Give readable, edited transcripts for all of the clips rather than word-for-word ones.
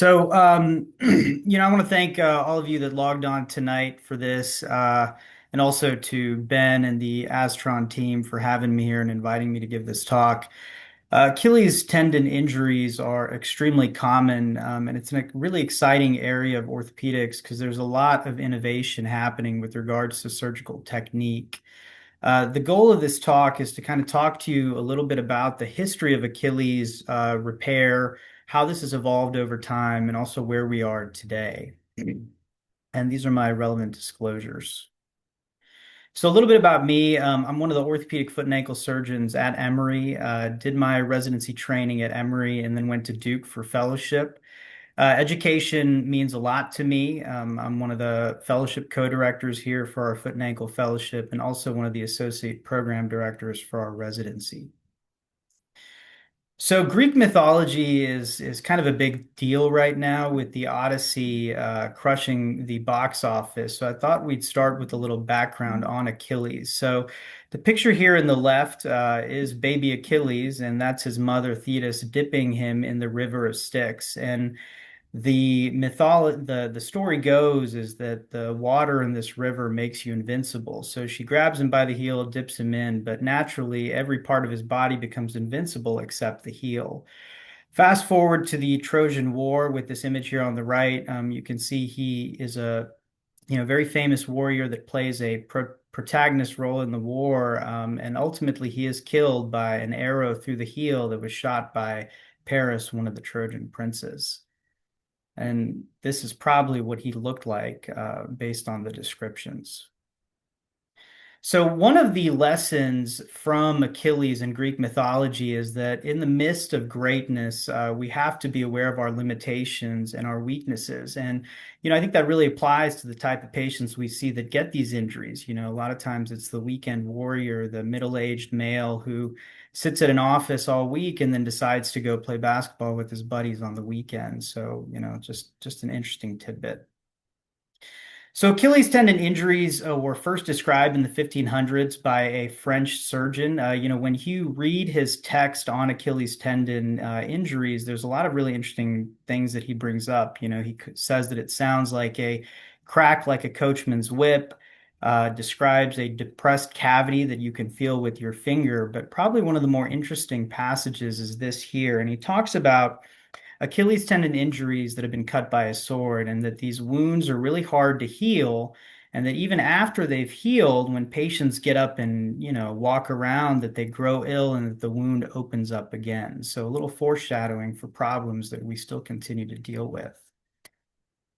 I want to thank all of you that logged on tonight for this, and also to Ben and the Aztron team for having me here and inviting me to give this talk. Achilles tendon injuries are extremely common, and it's a really exciting area of orthopedics because there's a lot of innovation happening with regards to surgical technique. The goal of this talk is to kind of talk to you a little bit about the history of Achilles repair, how this has evolved over time, and also where we are today. And these are my relevant disclosures. So a little bit about me. I'm one of the orthopedic foot and ankle surgeons at Emory. Did my residency training at Emory and then went to Duke for fellowship. Education means a lot to me. I'm one of the fellowship co-directors here for our foot and ankle fellowship and also one of the associate program directors for our residency. So Greek mythology is kind of a big deal right now with the Odyssey crushing the box office. So I thought we'd start with a little background on Achilles. So the picture here in the left is baby Achilles, and that's his mother Thetis dipping him in the river of Styx. And the story goes is that the water in this river makes you invincible. So she grabs him by the heel, dips him in, but naturally every part of his body becomes invincible except the heel. Fast forward to the Trojan War with this image here on the right. You can see he is a very famous warrior that plays a protagonist role in the war, and ultimately he is killed by an arrow through the heel that was shot by Paris, one of the Trojan princes. And this is probably what he looked like based on the descriptions. So, one of the lessons from Achilles in Greek mythology is that in the midst of greatness, we have to be aware of our limitations and our weaknesses. And, I think that really applies to the type of patients we see that get these injuries. A lot of times it's the weekend warrior, the middle-aged male who sits at an office all week and then decides to go play basketball with his buddies on the weekend. So, just an interesting tidbit. So Achilles tendon injuries were first described in the 1500s by a French surgeon. When you read his text on Achilles tendon injuries, there's a lot of really interesting things that he brings up. He says that it sounds like a crack like a coachman's whip, describes a depressed cavity that you can feel with your finger. But probably one of the more interesting passages is this here. And he talks about Achilles tendon injuries that have been cut by a sword, and that these wounds are really hard to heal, and that even after they've healed, when patients get up and walk around, that they grow ill and that the wound opens up again. So a little foreshadowing for problems that we still continue to deal with.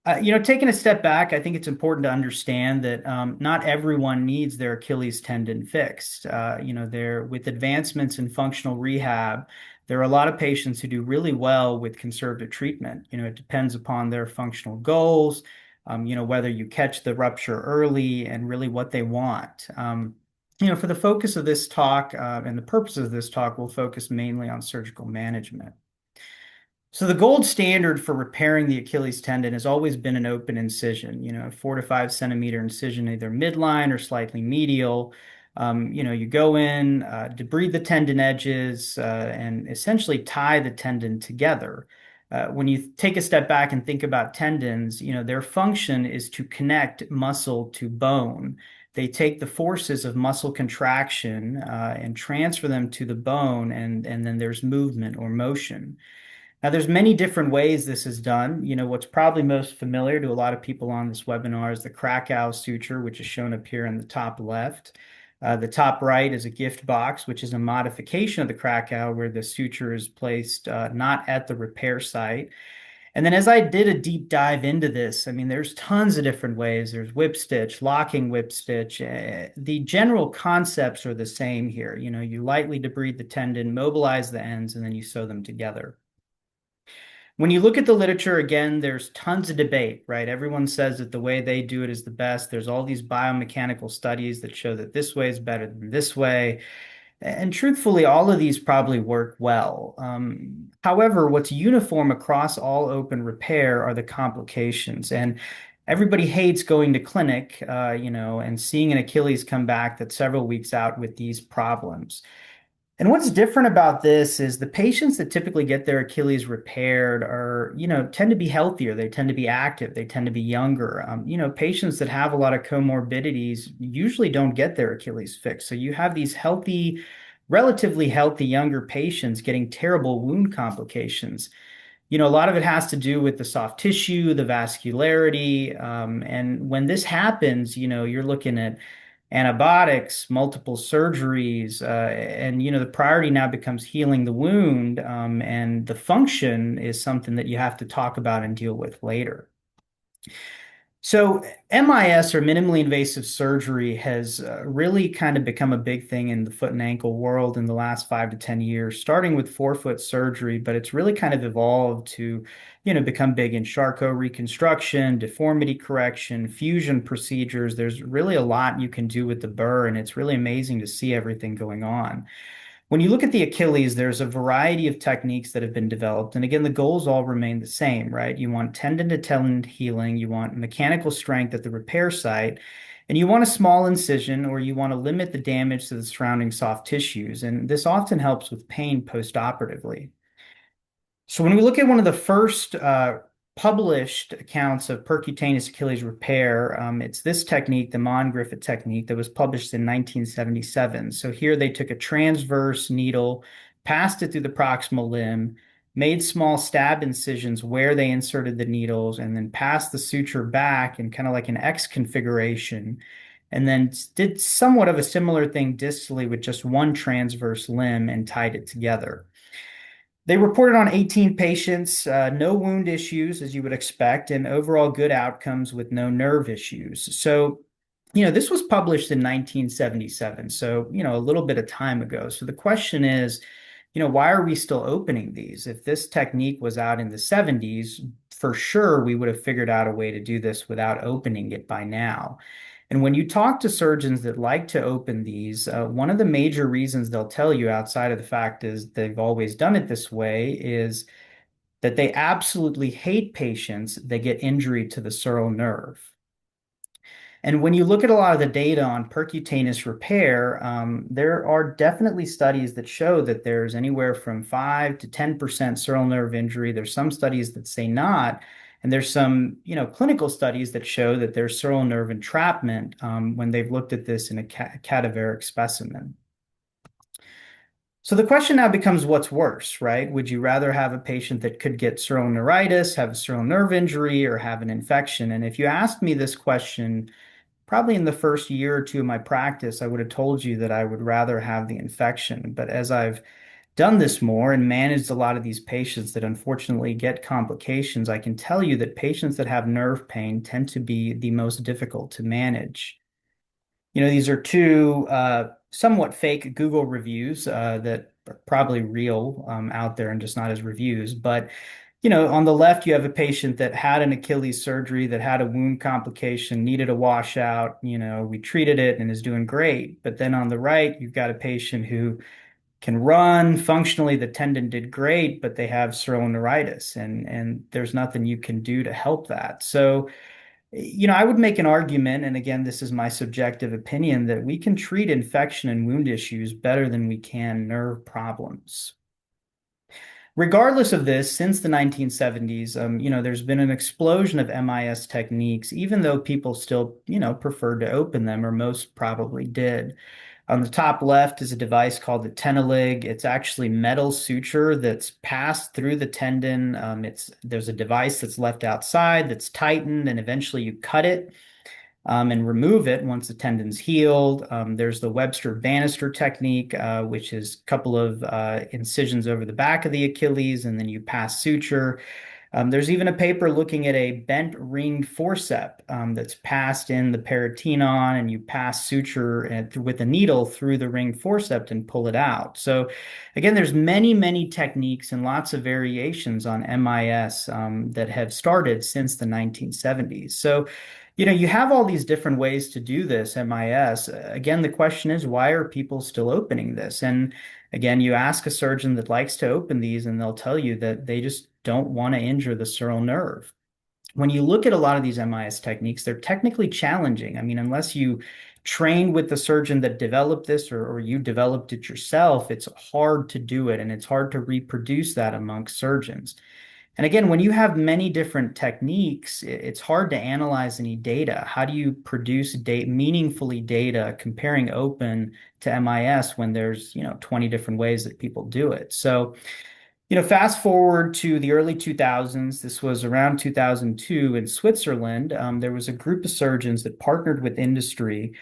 Taking a step back, I think it's important to understand that not everyone needs their Achilles tendon fixed. There with advancements in functional rehab, there are a lot of patients who do really well with conservative treatment. It depends upon their functional goals, whether you catch the rupture early and really what they want. For the focus of this talk and the purposes of this talk, we'll focus mainly on surgical management. So the gold standard for repairing the Achilles tendon has always been an open incision, a 4 to 5 centimeter incision, either midline or slightly medial. You go in, debride the tendon edges, and essentially tie the tendon together. When you take a step back and think about tendons, their function is to connect muscle to bone. They take the forces of muscle contraction and transfer them to the bone, and then there's movement or motion. Now, there's many different ways this is done. What's probably most familiar to a lot of people on this webinar is the Krakow suture, which is shown up here in the top left. The top right is a gift box, which is a modification of the Krakow, where the suture is placed not at the repair site. And then as I did a deep dive into this, I mean, there's tons of different ways. There's whip stitch, locking whip stitch. The general concepts are the same here. You lightly debride the tendon, mobilize the ends, and then you sew them together. When you look at the literature, again, there's tons of debate, right? Everyone says that the way they do it is the best. There's all these biomechanical studies that show that this way is better than this way. And truthfully, all of these probably work well. However, what's uniform across all open repair are the complications. And everybody hates going to clinic, and seeing an Achilles come back that's several weeks out with these problems. And what's different about this is the patients that typically get their Achilles repaired are, tend to be healthier. They tend to be active. They tend to be younger. Patients that have a lot of comorbidities usually don't get their Achilles fixed. So you have these healthy, relatively healthy younger patients getting terrible wound complications. A lot of it has to do with the soft tissue, the vascularity. And when this happens, you're looking at antibiotics, multiple surgeries, and the priority now becomes healing the wound, and the function is something that you have to talk about and deal with later. So, MIS or minimally invasive surgery has really kind of become a big thing in the foot and ankle world in the last 5 to 10 years, starting with forefoot surgery, but it's really kind of evolved to, become big in Charcot reconstruction, deformity correction, fusion procedures. There's really a lot you can do with the burr, and it's really amazing to see everything going on. When you look at the Achilles, there's a variety of techniques that have been developed. And again, the goals all remain the same, right? You want tendon to tendon healing, you want mechanical strength at the repair site, and you want a small incision or you want to limit the damage to the surrounding soft tissues. And this often helps with pain post-operatively. So when we look at one of the first published accounts of percutaneous Achilles repair, it's this technique, the Mon-Griffith technique, that was published in 1977. So here they took a transverse needle, passed it through the proximal limb, made small stab incisions where they inserted the needles, and then passed the suture back in kind of like an X configuration, and then did somewhat of a similar thing distally with just one transverse limb and tied it together. They reported on 18 patients, no wound issues, as you would expect, and overall good outcomes with no nerve issues. So, this was published in 1977, so, a little bit of time ago. So the question is, why are we still opening these? If this technique was out in the 70s, for sure we would have figured out a way to do this without opening it by now. And when you talk to surgeons that like to open these, one of the major reasons they'll tell you, outside of the fact is they've always done it this way, is that they absolutely hate patients that get injury to the sural nerve. And when you look at a lot of the data on percutaneous repair, there are definitely studies that show that there's anywhere from 5 to 10% sural nerve injury. There's some studies that say not, and there's some, clinical studies that show that there's sural nerve entrapment when they've looked at this in a cadaveric specimen. So the question now becomes, what's worse, right? Would you rather have a patient that could get sural neuritis, have a sural nerve injury, or have an infection? And if you asked me this question, probably in the first year or two of my practice, I would have told you that I would rather have the infection. But as I've done this more and managed a lot of these patients that unfortunately get complications, I can tell you that patients that have nerve pain tend to be the most difficult to manage. These are two somewhat fake Google reviews that are probably real out there and just not as reviews. But on the left, you have a patient that had an Achilles surgery, that had a wound complication, needed a washout. We treated it and is doing great. But then on the right, you've got a patient who can run. Functionally, the tendon did great, but they have sural neuritis, and there's nothing you can do to help that. So, I would make an argument, and again, this is my subjective opinion, that we can treat infection and wound issues better than we can nerve problems. Regardless of this, since the 1970s, there's been an explosion of MIS techniques, even though people still, preferred to open them, or most probably did. On the top left is a device called the TendMIN. It's actually metal suture that's passed through the tendon. There's a device that's left outside that's tightened, and eventually you cut it and remove it once the tendon's healed. There's the Webster-Bannister technique, which is a couple of incisions over the back of the Achilles, and then you pass suture. There's even a paper looking at a bent ringed forcep that's passed in the peritoneum, and you pass suture with a needle through the ringed forceps and pull it out. So again, there's many, many techniques and lots of variations on MIS that have started since the 1970s. So you have all these different ways to do this MIS. Again, the question is, why are people still opening this? And again, you ask a surgeon that likes to open these, and they'll tell you that they just don't want to injure the sural nerve. When you look at a lot of these MIS techniques, they're technically challenging. I mean, unless you trained with the surgeon that developed this, or you developed it yourself, it's hard to do it and it's hard to reproduce that amongst surgeons. And again, when you have many different techniques, it's hard to analyze any data. How do you produce meaningfully data comparing open to MIS when there's, 20 different ways that people do it? So, fast forward to the early 2000s, this was around 2002 in Switzerland. There was a group of surgeons that partnered with industry,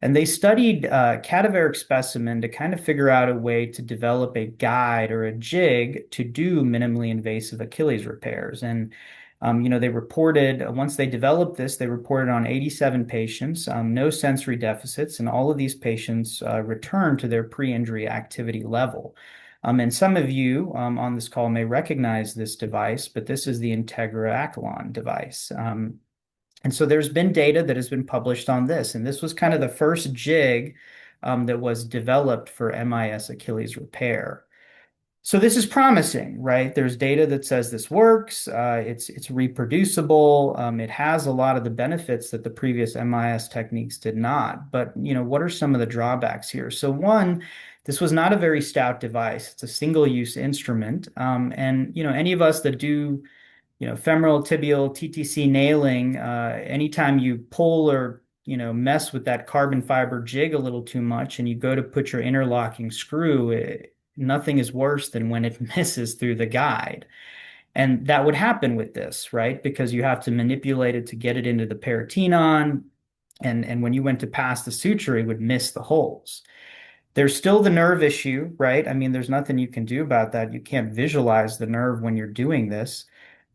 and they studied cadaveric specimen to kind of figure out a way to develop a guide or a jig to do minimally invasive Achilles repairs. And they reported, once they developed this, they reported on 87 patients, no sensory deficits, and all of these patients returned to their pre-injury activity level. And some of you on this call may recognize this device, but this is the Integra Acolon device. And so there's been data that has been published on this, and this was kind of the first jig that was developed for MIS Achilles repair. So this is promising, right? There's data that says this works. It's reproducible. It has a lot of the benefits that the previous MIS techniques did not. But what are some of the drawbacks here? So one, this was not a very stout device. It's a single-use instrument, and any of us that do femoral, tibial, TTC nailing, anytime you pull or mess with that carbon fiber jig a little too much, and you go to put your interlocking screw, nothing is worse than when it misses through the guide. And that would happen with this, right? Because you have to manipulate it to get it into the peritoneum. And when you went to pass the suture, it would miss the holes. There's still the nerve issue, right? I mean, there's nothing you can do about that. You can't visualize the nerve when you're doing this.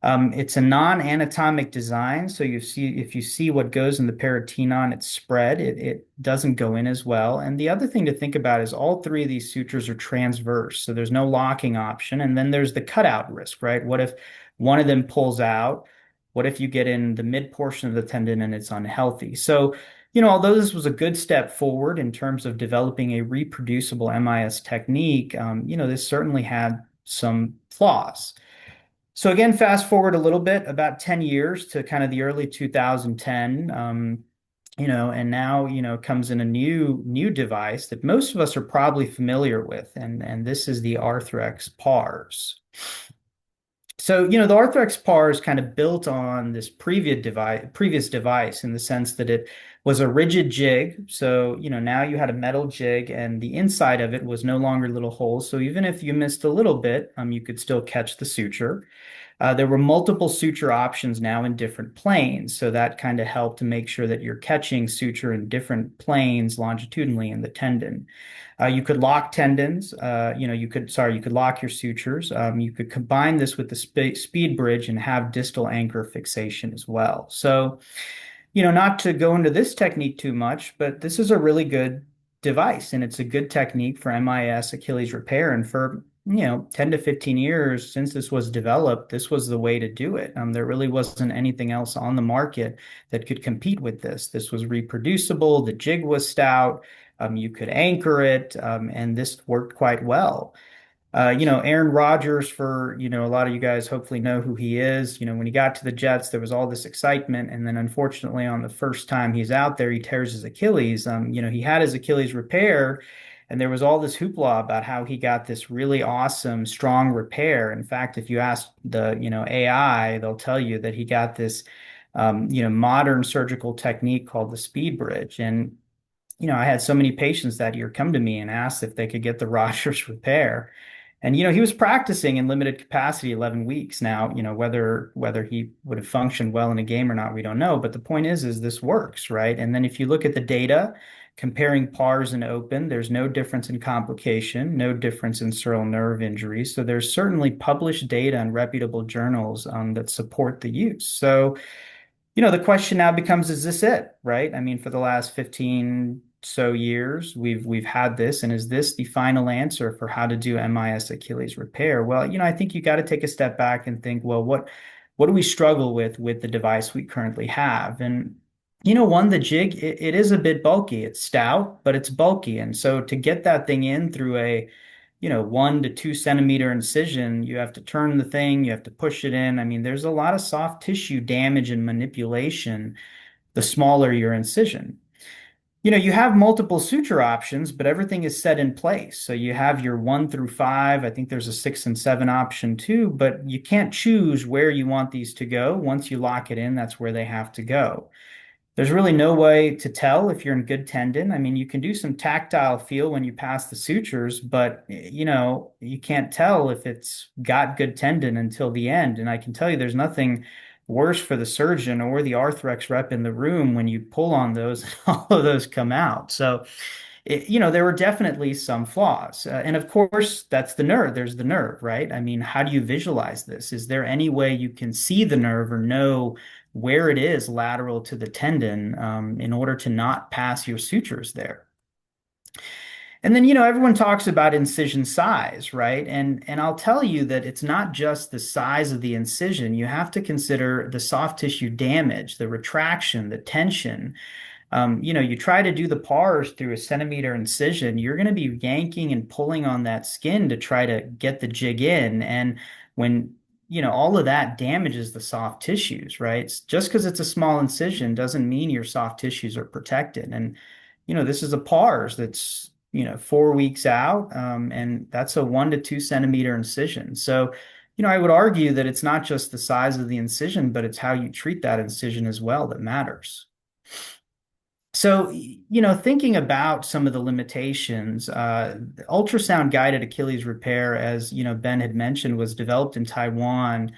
It's a non-anatomic design, so if you see what goes in the peritoneum, it's spread. It doesn't go in as well. And the other thing to think about is all three of these sutures are transverse, so there's no locking option. And then there's the cutout risk, right? What if one of them pulls out? What if you get in the mid portion of the tendon and it's unhealthy? So, although this was a good step forward in terms of developing a reproducible MIS technique, this certainly had some flaws. So again, fast forward a little bit, about 10 years to kind of the early 2010, and now, comes in a new device that most of us are probably familiar with, and this is the Arthrex PARS. So, the Arthrex PARS kind of built on this previous device in the sense that it was a rigid jig. So, now you had a metal jig and the inside of it was no longer little holes. So even if you missed a little bit, you could still catch the suture. There were multiple suture options now in different planes. So that kind of helped to make sure that you're catching suture in different planes longitudinally in the tendon. You could lock tendons. You could lock your sutures. You could combine this with the speed bridge and have distal anchor fixation as well. So, not to go into this technique too much, but this is a really good device and it's a good technique for MIS Achilles repair. And for 10 to 15 years since this was developed, this was the way to do it. There really wasn't anything else on the market that could compete with this. This was reproducible, the jig was stout, you could anchor it, and this worked quite well. Aaron Rodgers, for, a lot of you guys hopefully know who he is. When he got to the Jets, there was all this excitement. And then unfortunately, on the first time he's out there, he tears his Achilles. He had his Achilles repaired, and there was all this hoopla about how he got this really awesome, strong repair. In fact, if you ask the, AI, they'll tell you that he got this, modern surgical technique called the speed bridge. And, I had so many patients that year come to me and ask if they could get the Rodgers repair. And he was practicing in limited capacity 11 weeks now. Whether he would have functioned well in a game or not, we don't know. But the point is this works, right? And then if you look at the data, comparing PARS and open, there's no difference in complication, no difference in sural nerve injury. So there's certainly published data in reputable journals that support the use. So, the question now becomes, is this it, right? I mean, for the last 15 so years, we've had this, and is this the final answer for how to do MIS Achilles repair? Well, I think you got to take a step back and think, well, what do we struggle with the device we currently have? And one, the jig, it is a bit bulky. It's stout, but it's bulky, and so to get that thing in through a 1 to 2 centimeter incision, you have to turn the thing, you have to push it in. I mean, there's a lot of soft tissue damage and manipulation the smaller your incision. You have multiple suture options, but everything is set in place. So you have your 1 through 5. I think there's a 6 and 7 option too, but you can't choose where you want these to go. Once you lock it in, that's where they have to go. There's really no way to tell if you're in good tendon. I mean, you can do some tactile feel when you pass the sutures, but you can't tell if it's got good tendon until the end. And I can tell you there's nothing worse for the surgeon or the Arthrex rep in the room when you pull on those and all of those come out. So there were definitely some flaws. And of course, that's the nerve. There's the nerve, right? I mean, how do you visualize this? Is there any way you can see the nerve or know where it is lateral to the tendon in order to not pass your sutures there? And then, everyone talks about incision size, right? And I'll tell you that it's not just the size of the incision. You have to consider the soft tissue damage, the retraction, the tension. You try to do the pars through a centimeter incision, you're going to be yanking and pulling on that skin to try to get the jig in. And when, all of that damages the soft tissues, right? Just because it's a small incision doesn't mean your soft tissues are protected. And, this is a pars that's, 4 weeks out, and that's a 1 to 2 centimeter incision. So, I would argue that it's not just the size of the incision, but it's how you treat that incision as well that matters. So, thinking about some of the limitations, ultrasound-guided Achilles repair, as Ben had mentioned, was developed in Taiwan.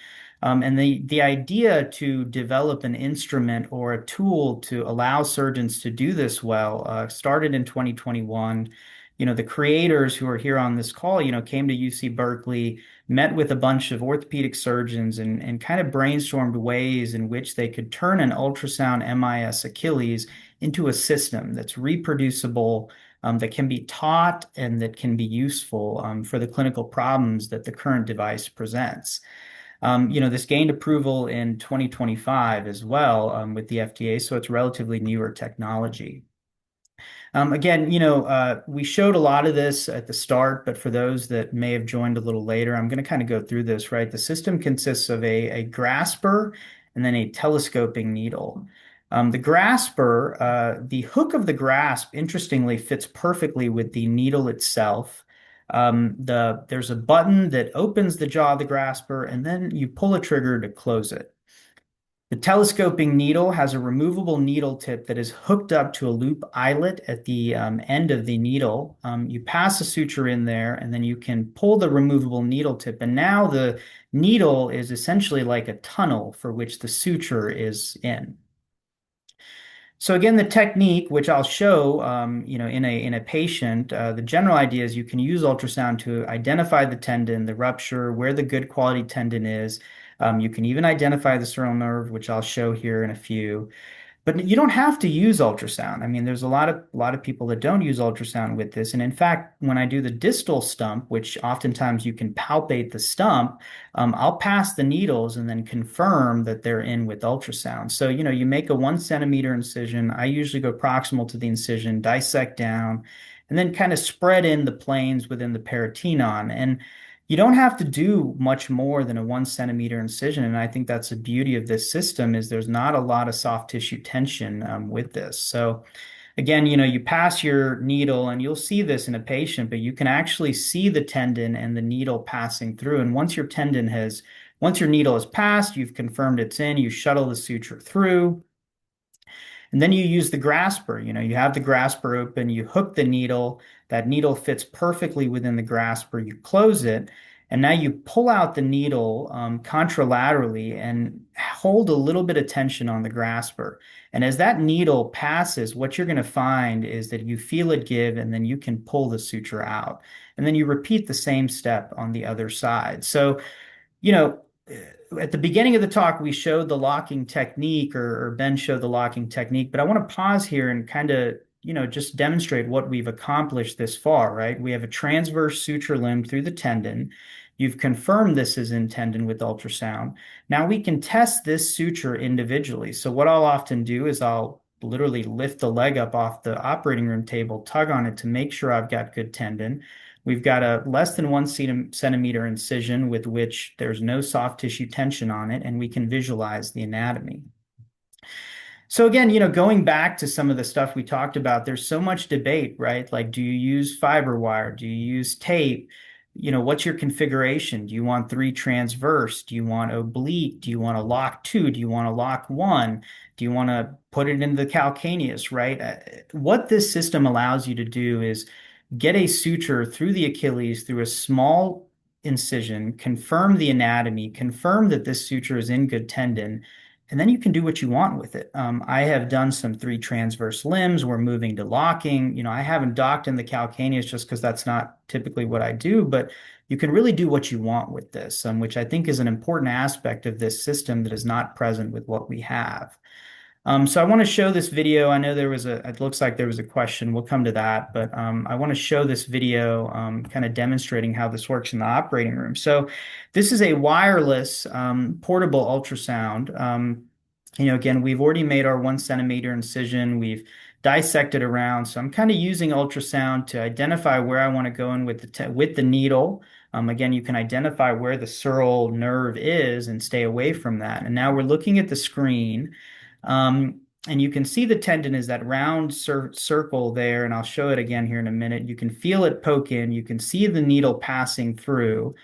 And the idea to develop an instrument or a tool to allow surgeons to do this well started in 2021. The creators who are here on this call, came to UC Berkeley, met with a bunch of orthopedic surgeons and kind of brainstormed ways in which they could turn an ultrasound MIS Achilles into a system that's reproducible, that can be taught and that can be useful for the clinical problems that the current device presents. This gained approval in 2025 as well with the FDA, so it's relatively newer technology. Again, we showed a lot of this at the start, but for those that may have joined a little later, I'm going to kind of go through this, right? The system consists of a grasper and then a telescoping needle. The grasper, the hook of the grasp, interestingly, fits perfectly with the needle itself. There's a button that opens the jaw of the grasper, and then you pull a trigger to close it. The telescoping needle has a removable needle tip that is hooked up to a loop eyelet at the end of the needle. You pass a suture in there, and then you can pull the removable needle tip. And now the needle is essentially like a tunnel for which the suture is in. So again, the technique, which I'll show, in a patient, the general idea is you can use ultrasound to identify the tendon, the rupture, where the good quality tendon is. You can even identify the sternal nerve, which I'll show here in a few. But you don't have to use ultrasound. I mean, there's a lot of people that don't use ultrasound with this. And in fact, when I do the distal stump, which oftentimes you can palpate the stump, I'll pass the needles and then confirm that they're in with ultrasound. So, you make a 1 centimeter incision. I usually go proximal to the incision, dissect down, and then kind of spread in the planes within the peritoneum. And you don't have to do much more than a 1 centimeter incision. And I think that's the beauty of this system is there's not a lot of soft tissue tension with this. So again, you pass your needle and you'll see this in a patient, but you can actually see the tendon and the needle passing through. And once your needle is passed, you've confirmed it's in, you shuttle the suture through. And then you use the grasper. You have the grasper open, you hook the needle, that needle fits perfectly within the grasper, you close it, and now you pull out the needle contralaterally and hold a little bit of tension on the grasper. And as that needle passes, what you're going to find is that you feel it give, and then you can pull the suture out. And then you repeat the same step on the other side. So, you know, at the beginning of the talk, we showed the locking technique, or Ben showed the locking technique, but I want to pause here and kind of, just demonstrate what we've accomplished this far, right? We have a transverse suture limb through the tendon. You've confirmed this is in tendon with ultrasound. Now we can test this suture individually. So what I'll often do is I'll literally lift the leg up off the operating room table, tug on it to make sure I've got good tendon. We've got a less than 1 centimeter incision with which there's no soft tissue tension on it, and we can visualize the anatomy. So again, going back to some of the stuff we talked about, there's so much debate, right? Like, do you use fiber wire? Do you use tape? What's your configuration? Do you want three transverse? Do you want oblique? Do you want a lock two? Do you want a lock one? Do you want to put it into the calcaneus, right? What this system allows you to do is get a suture through the Achilles through a small incision, confirm the anatomy, confirm that this suture is in good tendon, and then you can do what you want with it. I have done some three transverse limbs. We're moving to locking. I haven't docked in the calcaneus just because that's not typically what I do, but you can really do what you want with this, which I think is an important aspect of this system that is not present with what we have. So I want to show this video. I know it looks like there was a question. We'll come to that, but I want to show this video kind of demonstrating how this works in the operating room. So this is a wireless portable ultrasound. Again, we've already made our 1 centimeter incision. We've dissected around. So I'm kind of using ultrasound to identify where I want to go in with the needle. Again, you can identify where the sural nerve is and stay away from that. And now we're looking at the screen. And you can see the tendon is that round circle there, and I'll show it again here in a minute. You can feel it poke in. You can see the needle passing through,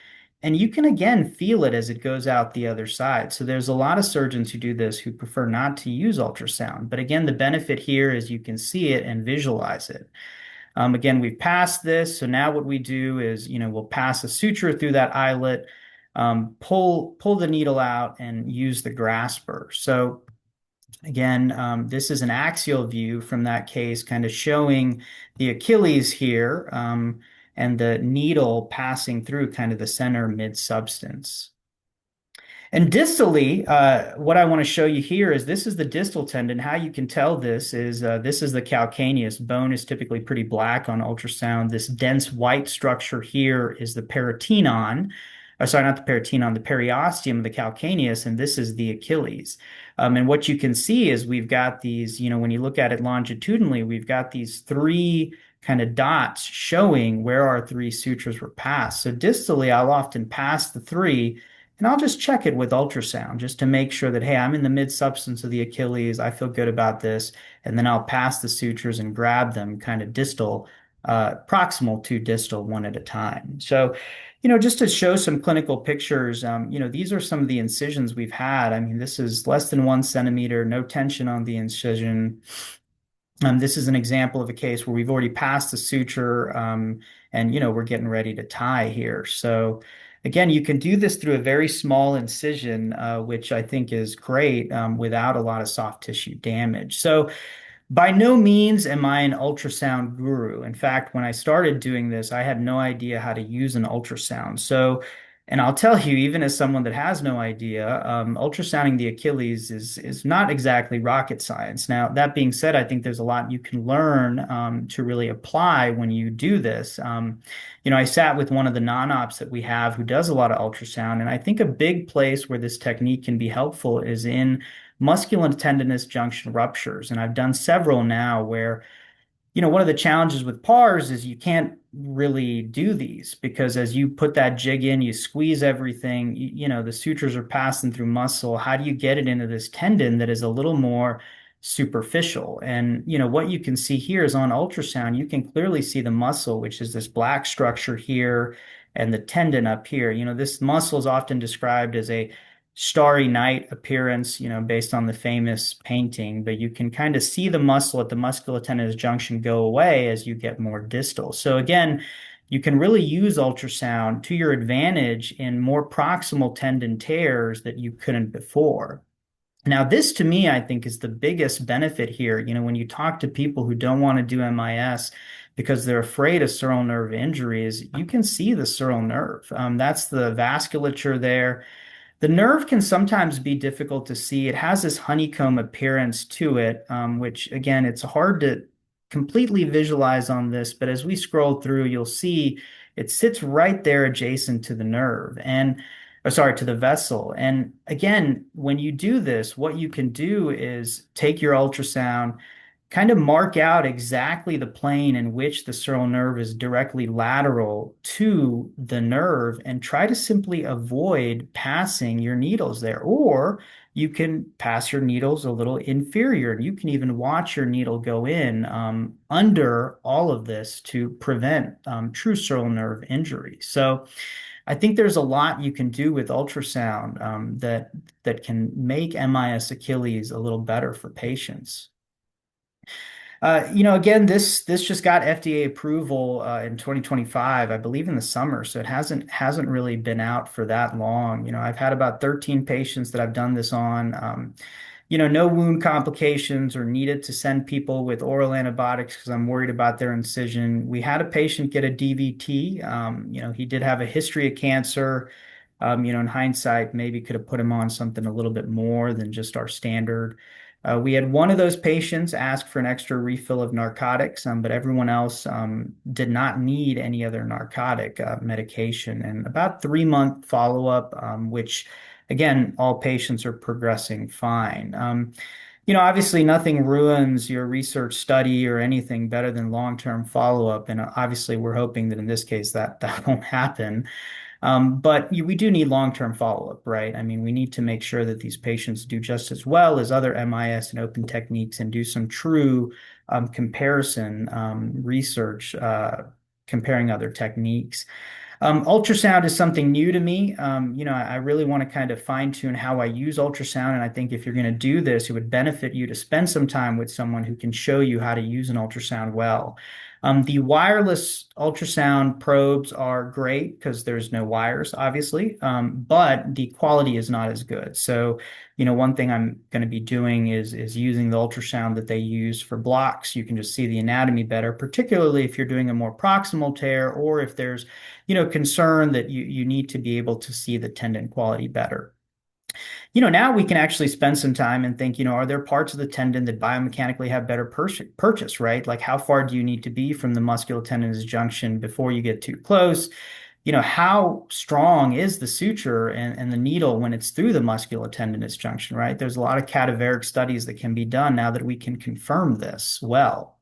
and you can again feel it as it goes out the other side. So there's a lot of surgeons who do this who prefer not to use ultrasound. But again, the benefit here is you can see it and visualize it. Again, we've passed this. So now what we do is, we'll pass a suture through that eyelet, pull the needle out and use the grasper. So again, this is an axial view from that case, kind of showing the Achilles here, and the needle passing through kind of the center mid-substance. And distally, what I want to show you here is this is the distal tendon. How you can tell this is the calcaneus. Bone is typically pretty black on ultrasound. This dense white structure here is the peritoneum. Sorry, not the peritoneum, the periosteum of the calcaneus, and this is the Achilles. And what you can see is we've got these, when you look at it longitudinally, we've got these three kind of dots showing where our three sutures were passed. So distally, I'll often pass the three, and I'll just check it with ultrasound just to make sure that, hey, I'm in the mid-substance of the Achilles. I feel good about this. And then I'll pass the sutures and grab them kind of distal, proximal to distal one at a time. So, just to show some clinical pictures, these are some of the incisions we've had. I mean, this is less than 1 centimeter, no tension on the incision. This is an example of a case where we've already passed the suture, and, we're getting ready to tie here. So again, you can do this through a very small incision, which I think is great, without a lot of soft tissue damage. So by no means am I an ultrasound guru. In fact, when I started doing this, I had no idea how to use an ultrasound. So, and I'll tell you, even as someone that has no idea, ultrasounding the Achilles is not exactly rocket science. Now, that being said, I think there's a lot you can learn to really apply when you do this. I sat with one of the non-ops that we have who does a lot of ultrasound, and I think a big place where this technique can be helpful is in musculotendinous junction ruptures. And I've done several now where, one of the challenges with PARS is you can't really do these because as you put that jig in, you squeeze everything, the sutures are passing through muscle. How do you get it into this tendon that is a little more superficial? And, what you can see here is on ultrasound, you can clearly see the muscle, which is this black structure here, and the tendon up here. This muscle is often described as a starry night appearance, based on the famous painting, but you can kind of see the muscle at the musculotendinous junction go away as you get more distal. So again, you can really use ultrasound to your advantage in more proximal tendon tears that you couldn't before. Now, this to me, I think, is the biggest benefit here. When you talk to people who don't want to do MIS because they're afraid of sural nerve injuries, you can see the sural nerve. That's the vasculature there. The nerve can sometimes be difficult to see. It has this honeycomb appearance to it, which again, it's hard to completely visualize on this, but as we scroll through, you'll see it sits right there adjacent to the nerve to the vessel. And again, when you do this, what you can do is take your ultrasound, kind of mark out exactly the plane in which the sural nerve is directly lateral to the nerve and try to simply avoid passing your needles there. Or you can pass your needles a little inferior, and you can even watch your needle go in under all of this to prevent true sural nerve injury. So I think there's a lot you can do with ultrasound that can make MIS Achilles a little better for patients. Again, this just got FDA approval in 2025, I believe in the summer, so it hasn't really been out for that long. I've had about 13 patients that I've done this on. No wound complications or needed to send people with oral antibiotics because I'm worried about their incision. We had a patient get a DVT. He did have a history of cancer. In hindsight, maybe could have put him on something a little bit more than just our standard. We had one of those patients ask for an extra refill of narcotics, but everyone else did not need any other narcotic medication. And about 3-month follow-up, which again, all patients are progressing fine. Obviously nothing ruins your research study or anything better than long-term follow-up. And obviously we're hoping that in this case that won't happen. But we do need long-term follow-up, right? I mean, we need to make sure that these patients do just as well as other MIS and open techniques and do some true comparison research comparing other techniques. Ultrasound is something new to me. I really want to kind of fine tune how I use ultrasound. And I think if you're going to do this, it would benefit you to spend some time with someone who can show you how to use an ultrasound well. The wireless ultrasound probes are great because there's no wires, obviously, but the quality is not as good. So, one thing I'm going to be doing is using the ultrasound that they use for blocks. You can just see the anatomy better, particularly if you're doing a more proximal tear or if there's concern that you need to be able to see the tendon quality better. Now we can actually spend some time and think, are there parts of the tendon that biomechanically have better purchase, right? Like how far do you need to be from the musculotendinous junction before you get too close? How strong is the suture and the needle when it's through the musculotendinous junction, right? There's a lot of cadaveric studies that can be done now that we can confirm this well.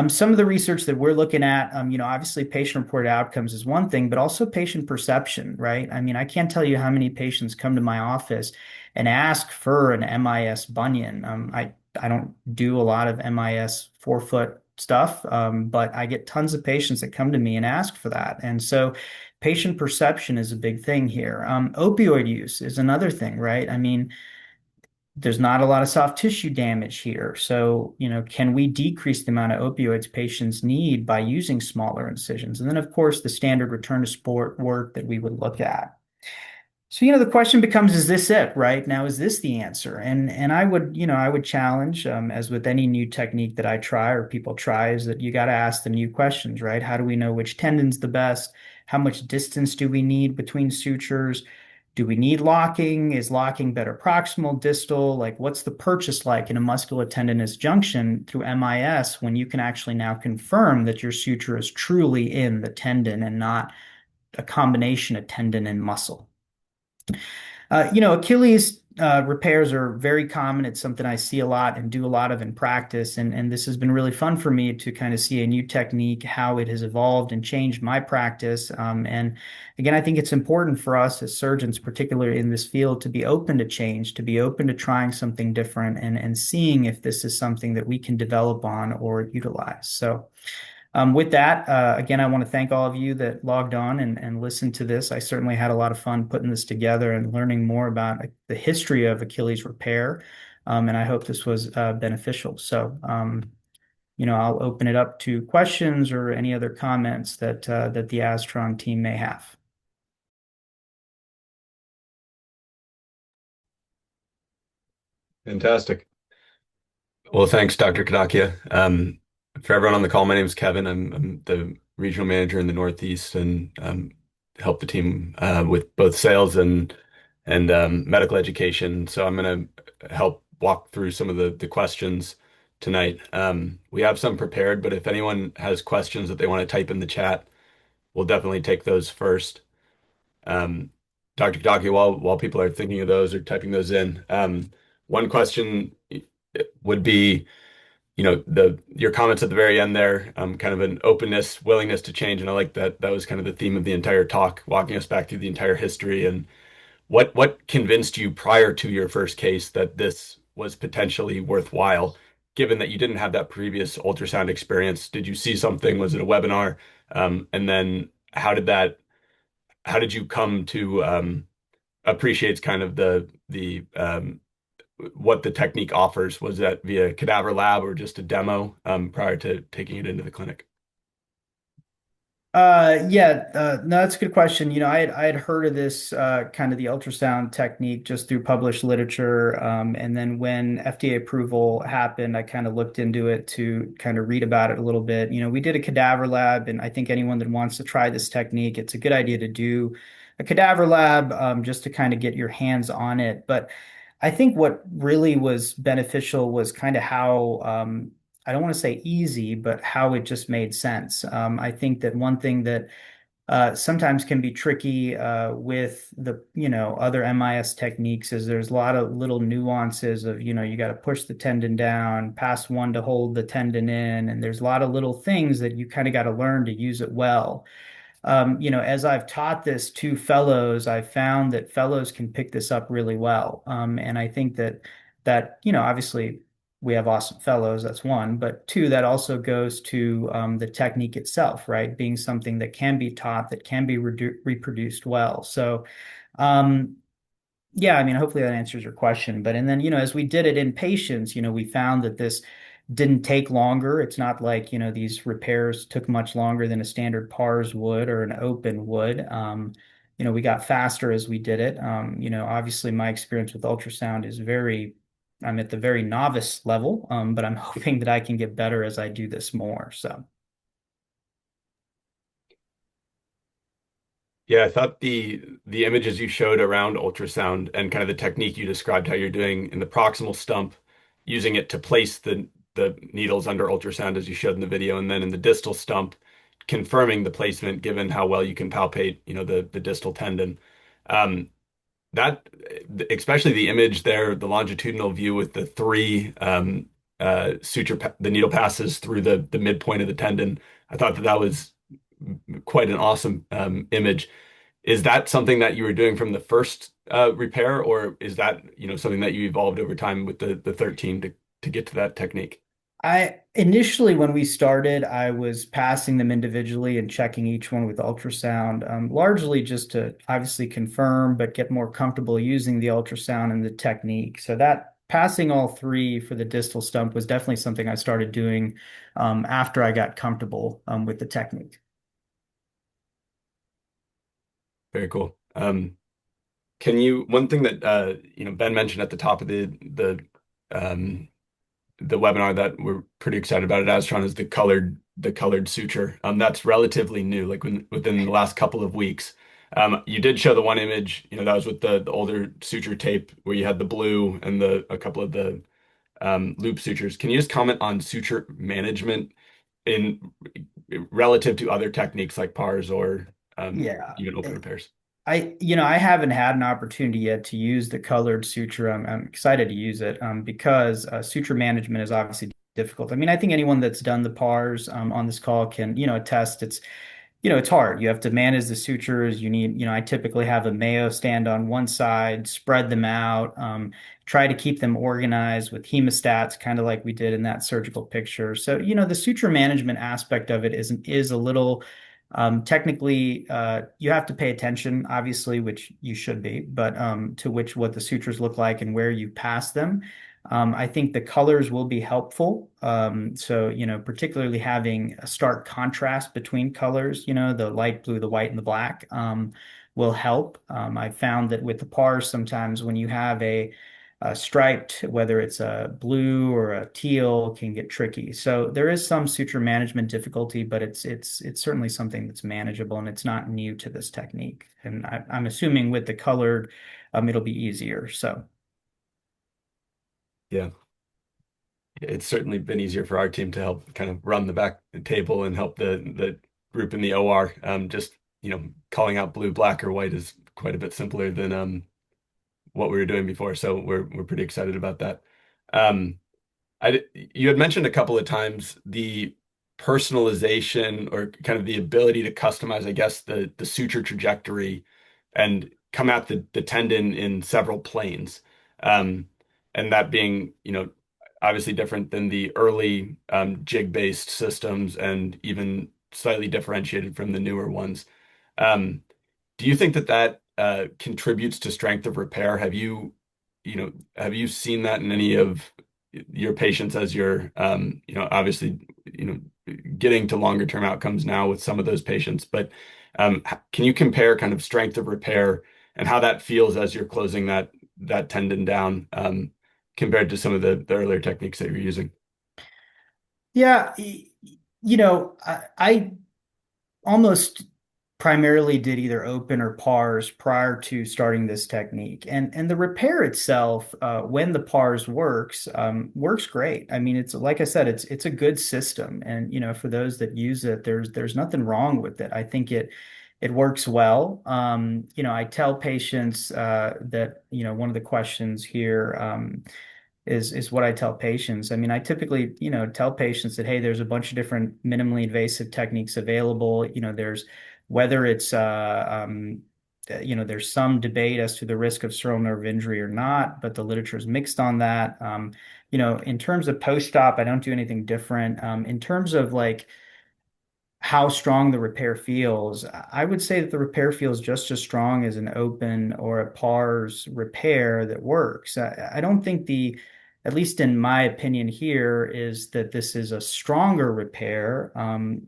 Some of the research that we're looking at, obviously patient-reported outcomes is one thing, but also patient perception, right? I mean, I can't tell you how many patients come to my office and ask for an MIS bunion. I don't do a lot of MIS forefoot stuff, but I get tons of patients that come to me and ask for that. And so patient perception is a big thing here. Opioid use is another thing, right? I mean, there's not a lot of soft tissue damage here. So, can we decrease the amount of opioids patients need by using smaller incisions? And then, of course, the standard return to sport work that we would look at. So, the question becomes, is this it, right? Now, is this the answer? And I would challenge, as with any new technique that I try or people try, is that you got to ask the new questions, right? How do we know which tendon's the best? How much distance do we need between sutures? Do we need locking? Is locking better proximal, distal? Like, what's the purchase like in a musculotendinous junction through MIS when you can actually now confirm that your suture is truly in the tendon and not a combination of tendon and muscle? Achilles repairs are very common. It's something I see a lot and do a lot of in practice. And this has been really fun for me to kind of see a new technique, how it has evolved and changed my practice. And again, I think it's important for us as surgeons, particularly in this field, to be open to change, to be open to trying something different and seeing if this is something that we can develop on or utilize. So with that, again, I want to thank all of you that logged on and listened to this. I certainly had a lot of fun putting this together and learning more about the history of Achilles repair. And I hope this was beneficial. So, I'll open it up to questions or any other comments that the Aztron team may have. Fantastic. Well, thanks, Dr. Kadakia. For everyone on the call, my name is Kevin. I'm the regional manager in the Northeast and help the team with both sales and medical education. So I'm going to help walk through some of the questions tonight. We have some prepared, but if anyone has questions that they want to type in the chat, we'll definitely take those first. Um, Dr. Kadakia, while people are thinking of those or typing those in, one question would be, the your comments at the very end there, kind of an openness, willingness to change, and I like that. That was kind of the theme of the entire talk, walking us back through the entire history. And what convinced you prior to your first case that this was potentially worthwhile, given that you didn't have that previous ultrasound experience? Did you see something? Was it a webinar? And then how did you come to appreciate kind of the what the technique offers? Was that via cadaver lab or just a demo prior to taking it into the clinic? Yeah, no, that's a good question. I had heard of this kind of the ultrasound technique just through published literature. And then when FDA approval happened, I kind of looked into it to kind of read about it a little bit. We did a cadaver lab, and I think anyone that wants to try this technique, it's a good idea to do a cadaver lab just to kind of get your hands on it. But I think what really was beneficial was kind of how I don't want to say easy, but how it just made sense. I think that one thing that sometimes can be tricky with the other MIS techniques is there's a lot of little nuances of you got to push the tendon down, pass one to hold the tendon in, and there's a lot of little things that you kind of got to learn to use it well. As I've taught this to fellows, I've found that fellows can pick this up really well. And I think that obviously we have awesome fellows, that's one, but two, that also goes to the technique itself, right? Being something that can be taught, that can be reproduced well. So, um, yeah, I mean, hopefully that answers your question. But and then, as we did it in patients, we found that this didn't take longer. It's not like, these repairs took much longer than a standard PARS would or an open would. We got faster as we did it. Obviously my experience with ultrasound is I'm at the very novice level, but I'm hoping that I can get better as I do this more. So. Yeah, I thought the images you showed around ultrasound and kind of the technique you described how you're doing in the proximal stump, using it to place the needles under ultrasound as you showed in the video, and then in the distal stump, confirming the placement given how well you can palpate, the distal tendon. Um, that especially the image there, the longitudinal view with the three the needle passes through the midpoint of the tendon. I thought that was quite an awesome image. Is that something that you were doing from the first repair, or is that something that you evolved over time with the 13 to get to that technique? I initially, when we started, I was passing them individually and checking each one with ultrasound, largely just to obviously confirm, but get more comfortable using the ultrasound and the technique. So that passing all three for the distal stump was definitely something I started doing after I got comfortable with the technique. Very cool. One thing that Ben mentioned at the top of um, the webinar that we're pretty excited about at Aztron is the colored suture. That's relatively new, like within the last couple of weeks. You did show the one image, that was with the older suture tape where you had the blue and a couple of the loop sutures. Can you just comment on suture management in relative to other techniques like PARS or Yeah. even open repairs? I haven't had an opportunity yet to use the colored suture. I'm excited to use it because suture management is obviously difficult. I mean, I think anyone that's done the PARs on this call can, attest it's hard. You have to manage the sutures. I typically have a Mayo stand on one side, spread them out, try to keep them organized with hemostats, kind of like we did in that surgical picture. So, the suture management aspect of it is a little technically, you have to pay attention, obviously, which you should be, but to what the sutures look like and where you pass them. I think the colors will be helpful. So, particularly having a stark contrast between colors, the light blue, the white, and the black will help. I found that with the PARs, sometimes when you have a striped, whether it's a blue or a teal, can get tricky. So there is some suture management difficulty, but it's certainly something that's manageable and it's not new to this technique. And I'm assuming with the colored, it'll be easier. So. Yeah. It's certainly been easier for our team to help kind of run the back table and help the group in the OR. Just calling out blue, black, or white is quite a bit simpler than what we were doing before. So we're pretty excited about that. Um, You had mentioned a couple of times the personalization or kind of the ability to customize, I guess, the suture trajectory and come at the tendon in several planes. Um, and that being, obviously different than the early jig-based systems and even slightly differentiated from the newer ones. Um, do you think that contributes to strength of repair? Have you seen that in any of your patients as you're, obviously, getting to longer term outcomes now with some of those patients, but can you compare kind of strength of repair and how that feels as you're closing that tendon down, compared to some of the earlier techniques that you're using? Yeah, I almost primarily did either open or pars prior to starting this technique. And the repair itself, when the pars works great. I mean, it's like I said, it's a good system. And for those that use it, there's nothing wrong with it. I think it works well. I tell patients that, one of the questions here is what I tell patients. I mean, I typically, tell patients that, hey, there's a bunch of different minimally invasive techniques available. There's whether it's there's some debate as to the risk of cerebral nerve injury or not, but the literature is mixed on that. In terms of post-op, I don't do anything different. In terms of like how strong the repair feels, I would say that the repair feels just as strong as an open or a PARS repair that works. I don't think at least in my opinion here, is that this is a stronger repair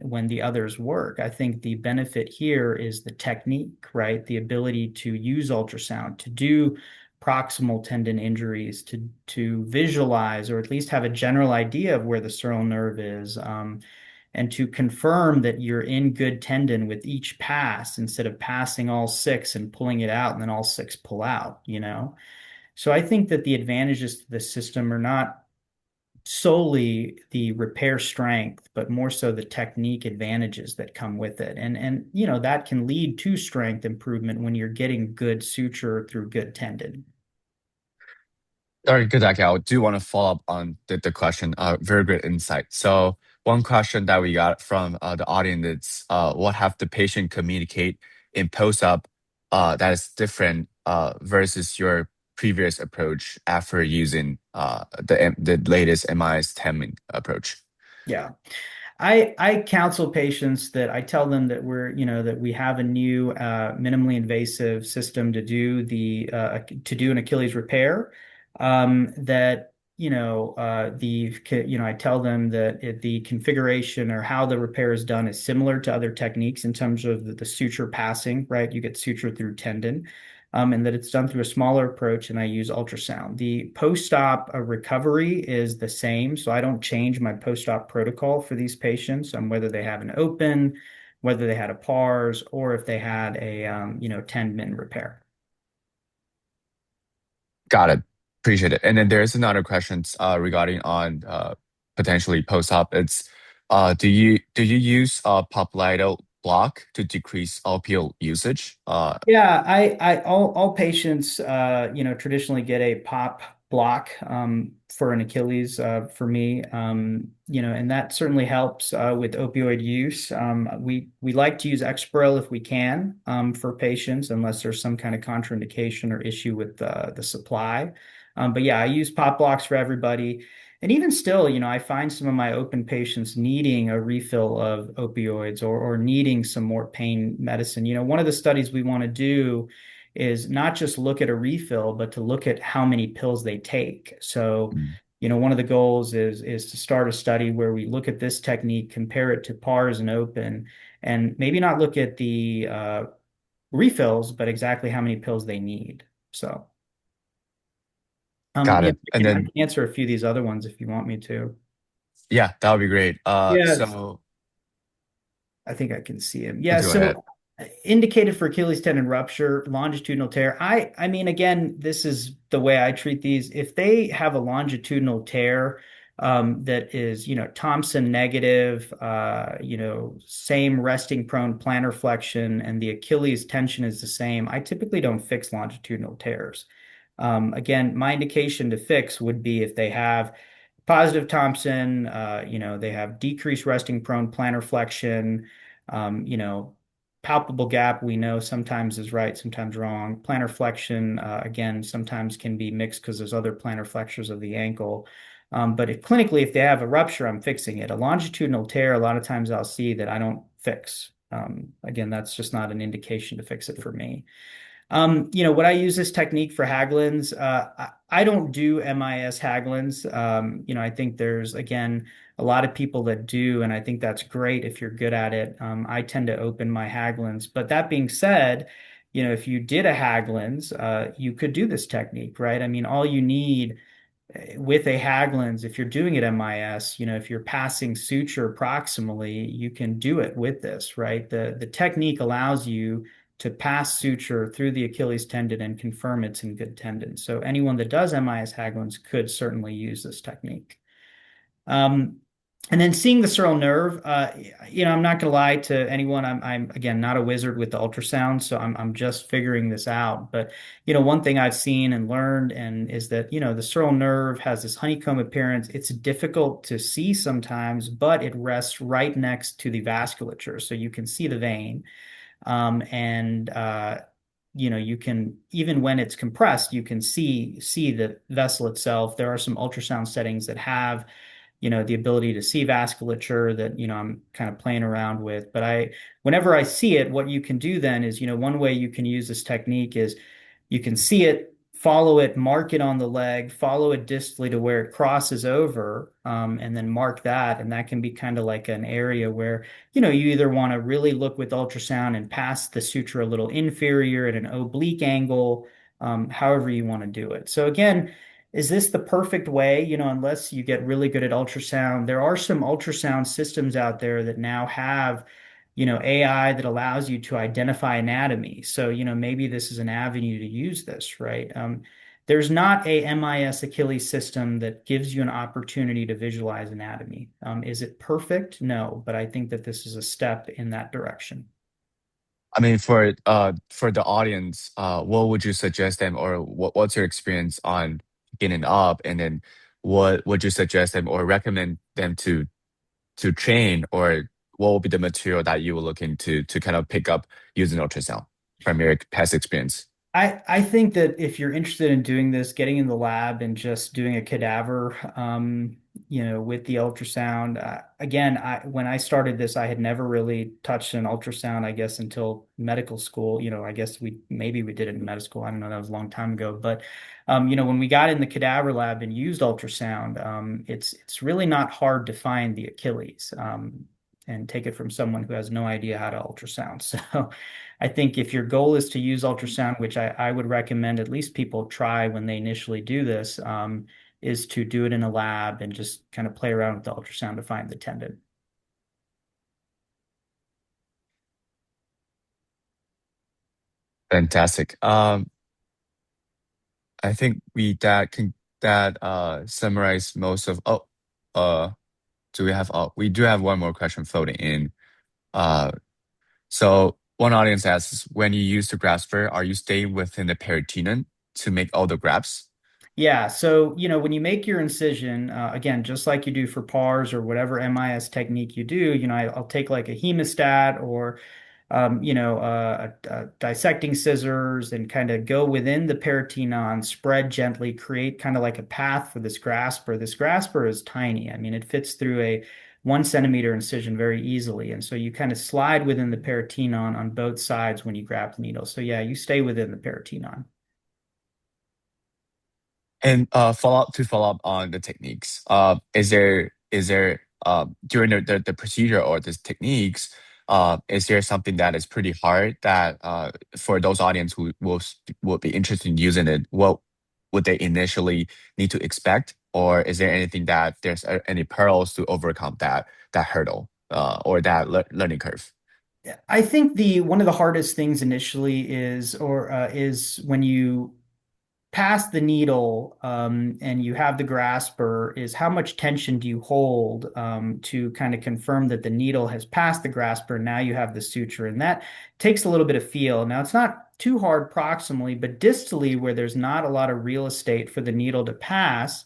when the others work. I think the benefit here is the technique, right? The ability to use ultrasound, to do proximal tendon injuries, to visualize or at least have a general idea of where the sural nerve is. And to confirm that you're in good tendon with each pass instead of passing all six and pulling it out and then all six pull out. So I think that the advantages to the system are not solely the repair strength, but more so the technique advantages that come with it. And that can lead to strength improvement when you're getting good suture through good tendon. Very good, Kadakia. I do want to follow up on the question. Very good insight. So one question that we got from the audience is, what have the patient communicate in post-op that is different versus your previous approach after using the latest MIS TendMIN approach? Yeah. I counsel patients that I tell them that that we have a new minimally invasive system to do an Achilles repair. That I tell them that the configuration or how the repair is done is similar to other techniques in terms of the suture passing, right? You get suture through tendon. And that it's done through a smaller approach, and I use ultrasound. The post-op recovery is the same, so I don't change my post-op protocol for these patients, whether they have an open, whether they had a PARS, or if they had a TendMIN repair. Got it. Appreciate it. And then there's another question regarding on potentially post-op. It's do you use popliteal block to decrease opioid usage? Yeah, all patients traditionally get a pop block for an Achilles for me. And that certainly helps with opioid use. We like to use Exparel if we can for patients, unless there's some kind of contraindication or issue with the supply. But yeah, I use pop blocks for everybody. And even still, I find some of my open patients needing a refill of opioids or needing some more pain medicine. One of the studies we want to do is not just look at a refill, but to look at how many pills they take. So, Mm. one of the goals is to start a study where we look at this technique, compare it to PARS and open, and maybe not look at the refills, but exactly how many pills they need. So. Got Yeah, it. And I can then answer a few of these other ones if you want me to. yeah, that would be great. Yes, So I think I can see him. Yeah, please go ahead. so indicated for Achilles tendon rupture, longitudinal tear. I mean, again, this is the way I treat these. If they have a longitudinal tear that is, Thompson negative, same resting prone plantar flexion, and the Achilles tension is the same, I typically don't fix longitudinal tears. Again, my indication to fix would be if they have Positive Thompson, they have decreased resting prone plantar flexion, you know, palpable gap we know sometimes is right, sometimes wrong. Plantar flexion, again, sometimes can be mixed because there's other plantar flexures of the ankle. But clinically, if they have a rupture, I'm fixing it. A longitudinal tear, a lot of times I'll see that I don't fix. Again, that's just not an indication to fix it for me. Would I use this technique for Haglunds? I don't do MIS Haglunds. I think there's, again, a lot of people that do, and I think that's great if you're good at it. I tend to open my Haglunds. But that being said, if you did a Haglunds, you could do this technique, right? I mean, all you need with a Haglunds, if you're doing it MIS, if you're passing suture proximally, you can do it with this, right? The technique allows you to pass suture through the Achilles tendon and confirm it's in good tendon. So anyone that does MIS Haglunds could certainly use this technique. Um, and then seeing the sural nerve, I'm not going to lie to anyone. I'm again not a wizard with the ultrasound, so I'm just figuring this out. But one thing I've seen and learned and is that the sural nerve has this honeycomb appearance. It's difficult to see sometimes, but it rests right next to the vasculature, so you can see the vein. And you can even when it's compressed, you can see the vessel itself. There are some ultrasound settings that have the ability to see vasculature that, I'm kind of playing around with. But whenever I see it, what you can do then is, one way you can use this technique is you can see it, follow it, mark it on the leg, follow it distally to where it crosses over, and then mark that. And that can be kind of like an area where, you either want to really look with ultrasound and pass the suture a little inferior at an oblique angle, however you want to do it. So again, is this the perfect way? Unless you get really good at ultrasound, there are some ultrasound systems out there that now have, AI that allows you to identify anatomy. So, maybe this is an avenue to use this, right? There's not a MIS Achilles system that gives you an opportunity to visualize anatomy. Is it perfect? No, but I think that this is a step in that direction. I mean, for the audience, what would you suggest them, or what's your experience on getting up, and then what would you suggest them or recommend them to train, or what will be the material that you will look into to kind of pick up using ultrasound from your past experience? I think that if you're interested in doing this, getting in the lab and just doing a cadaver, with the ultrasound. Again, when I started this, I had never really touched an ultrasound, I guess, until medical school. I guess maybe we did it in medical school. I don't know. That was a long time ago. But when we got in the cadaver lab and used ultrasound, it's really not hard to find the Achilles. And take it from someone who has no idea how to ultrasound. So I think if your goal is to use ultrasound, which I would recommend at least people try when they initially do this, is to do it in a lab and just kind of play around with the ultrasound to find the tendon. Fantastic. I think we that can that summarize most of. Uh, do we have? Oh, we do have one more question floating in. Uh, so one audience asks, when you use the grasper, are you staying within the peritoneum to make all the grafts? Yeah, so when you make your incision, again, just like you do for PARS or whatever MIS technique you do, I'll take like a hemostat or dissecting scissors and kind of go within the peritoneum, spread gently, create kind of like a path for this grasper. This grasper is tiny. I mean, it fits through a 1 centimeter incision very easily. And so you kind of slide within the peritoneum on both sides when you grab the needle. So yeah, you stay within the peritoneum. And follow up on the techniques. Is there during the procedure or the techniques, is there something that is pretty hard that for those audience who will be interested in using it, what would they initially need to expect, or is there anything that there's any pearls to overcome that hurdle or that learning curve? I think the one of the hardest things initially is when you pass the needle and you have the grasper is how much tension do you hold to kind of confirm that the needle has passed the grasper. Now you have the suture, and that takes a little bit of feel. Now it's not too hard proximally, but distally, where there's not a lot of real estate for the needle to pass,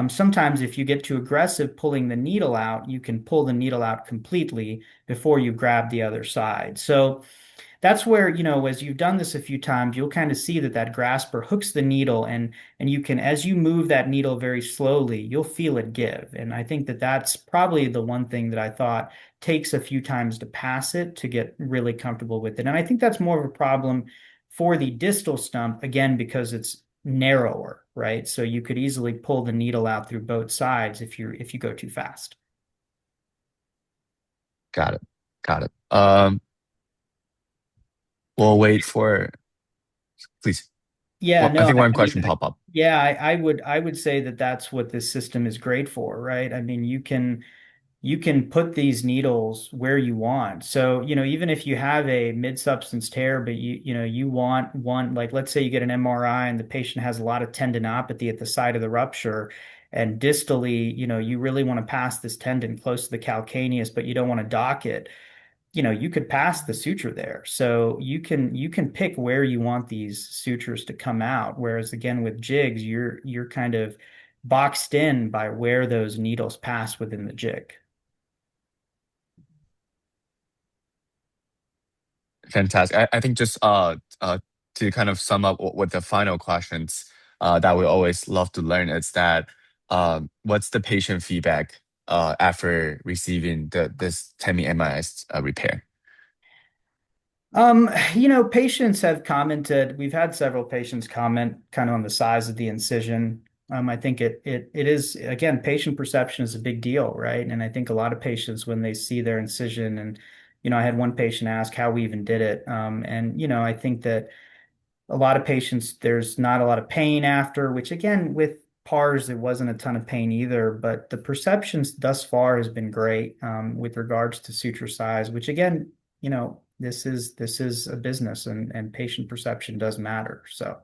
Sometimes if you get too aggressive pulling the needle out, you can pull the needle out completely before you grab the other side. So that's where, as you've done this a few times, you'll kind of see that that grasper hooks the needle, and you can, as you move that needle very slowly, you'll feel it give. And I think that that's probably the one thing that I thought takes a few times to pass it to get really comfortable with it. And I think that's more of a problem for the distal stump, again, because it's narrower, right? So you could easily pull the needle out through both sides if you go too fast. Got it. Got it. We'll wait for, please. Yeah, Well, I no, think one I mean, question pop up. yeah, I would say that that's what this system is great for, right? I mean, you can put these needles where you want. So, even if you have a mid-substance tear, but you want one, like let's say you get an MRI and the patient has a lot of tendinopathy at the site of the rupture, and distally, you really want to pass this tendon close to the calcaneus, but you don't want to dock it. You could pass the suture there. So you can pick where you want these sutures to come out. Whereas again with jigs, you're kind of boxed in by where those needles pass within the jig. Fantastic. I think just to kind of sum up with the final questions that we always love to learn is that what's the patient feedback after receiving this TendMIN MIS repair? Patients have commented. We've had several patients comment kind of on the size of the incision. I think it is, again, patient perception is a big deal, right? And I think a lot of patients when they see their incision, and I had one patient ask how we even did it. And I think that a lot of patients, there's not a lot of pain after, which again, with PARS, there wasn't a ton of pain either, but the perceptions thus far has been great with regards to suture size, which again, this is a business, and patient perception does matter. So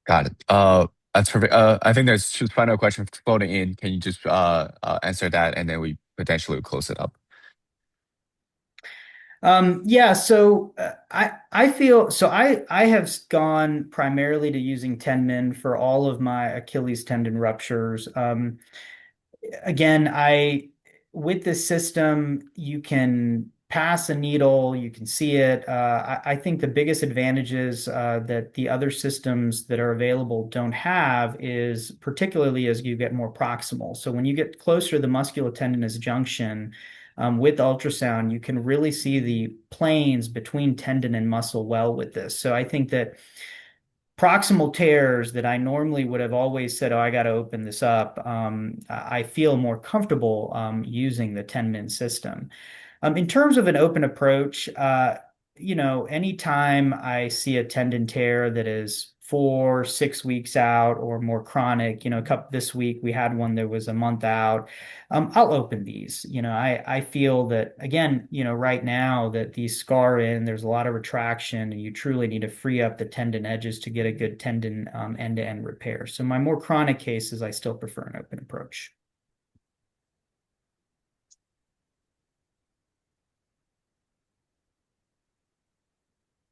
Got it. That's perfect. I think there's just final question floating in. Can you just answer that, and then we potentially will close it up? yeah, so I feel so I have gone primarily to using TendMIN for all of my Achilles tendon ruptures. Again, I with this system, you can pass a needle, you can see it. I think the biggest advantages that the other systems that are available don't have is particularly as you get more proximal. So when you get closer to the musculotendinous junction, with ultrasound, you can really see the planes between tendon and muscle well with this. So I think that proximal tears that I normally would have always said, "Oh, I got to open this up." I feel more comfortable using the TendMIN system. In terms of an open approach, anytime I see a tendon tear that is 4, 6 weeks out or more chronic, this week we had one that was a month out. I'll open these. I feel that again, right now that these scar in, there's a lot of retraction, and you truly need to free up the tendon edges to get a good tendon end-to-end repair. So my more chronic cases, I still prefer an open approach.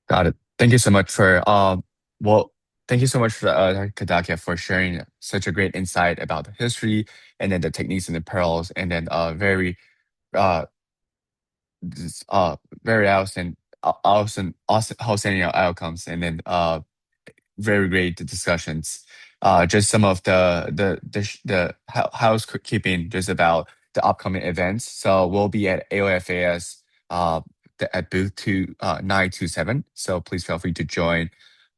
Got it. Thank you so much for well, thank you so much for Kadakia for sharing such a great insight about the history and then the techniques and the pearls and then uh this, very awesome outstanding outcomes and then very great discussions. Just some of the housekeeping just about the upcoming events. So we'll be at AOFAS at booth 927. So please feel free to join.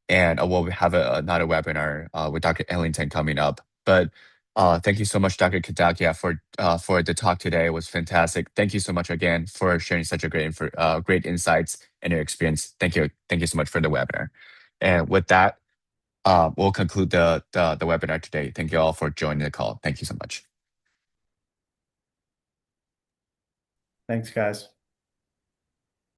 And we'll have another webinar with Dr. Ellington coming up. But thank you so much, Dr. Kadakia, for the talk today. It was fantastic. Thank you so much again for sharing such a great insights and your experience. Thank you. Thank you so much for the webinar. And with that, we'll conclude the webinar today. Thank you all for joining the call. Thank you so much. Thanks, guys.